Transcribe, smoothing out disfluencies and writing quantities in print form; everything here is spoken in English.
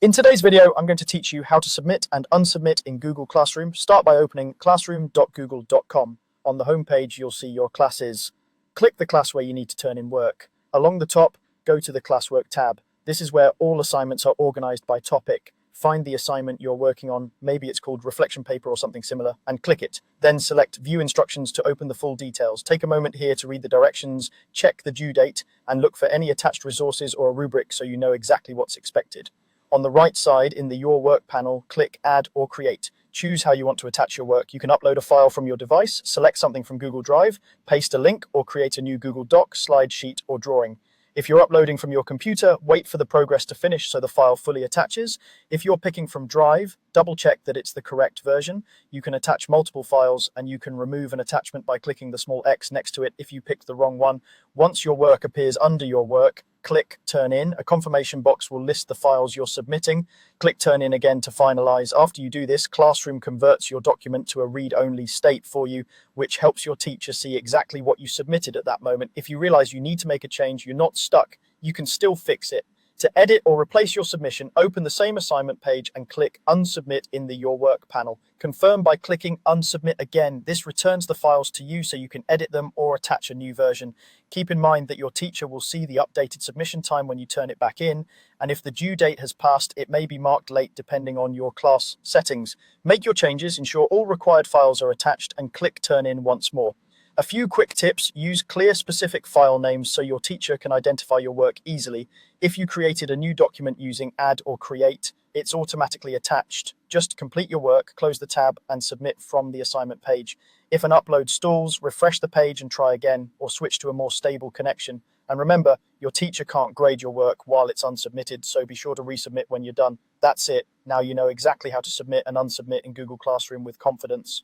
In today's video, I'm going to teach you how to submit and unsubmit in Google Classroom. Start by opening classroom.google.com. On the home page, you'll see your classes. Click the class where you need to turn in work. Along the top, go to the Classwork tab. This is where all assignments are organized by topic. Find the assignment you're working on, maybe it's called reflection paper or something similar, and click it. Then select View Instructions to open the full details. Take a moment here to read the directions, check the due date, and look for any attached resources or a rubric so you know exactly what's expected. On the right side, in the Your Work panel, click Add or Create. Choose how you want to attach your work. You can upload a file from your device, select something from Google Drive, paste a link, or create a new Google Doc, slide sheet, or drawing. If you're uploading from your computer, wait for the progress to finish so the file fully attaches. If you're picking from Drive, double check that it's the correct version. You can attach multiple files, and you can remove an attachment by clicking the small X next to it if you picked the wrong one. Once your work appears under your work, click Turn In. A confirmation box will list the files you're submitting. Click Turn In again to finalize. After you do this, Classroom converts your document to a read-only state for you, which helps your teacher see exactly what you submitted at that moment. If you realize you need to make a change, you're not stuck. You can still fix it. To edit or replace your submission, open the same assignment page and click Unsubmit in the Your Work panel. Confirm by clicking Unsubmit again. This returns the files to you so you can edit them or attach a new version. Keep in mind that your teacher will see the updated submission time when you turn it back in, and if the due date has passed, it may be marked late depending on your class settings. Make your changes, ensure all required files are attached, and click Turn In once more. A few quick tips: use clear specific file names so your teacher can identify your work easily. If you created a new document using Add or Create, it's automatically attached. Just complete your work, close the tab, and submit from the assignment page. If an upload stalls, refresh the page and try again, or switch to a more stable connection. And remember, your teacher can't grade your work while it's unsubmitted, so be sure to resubmit when you're done. That's it. Now you know exactly how to submit and unsubmit in Google Classroom with confidence.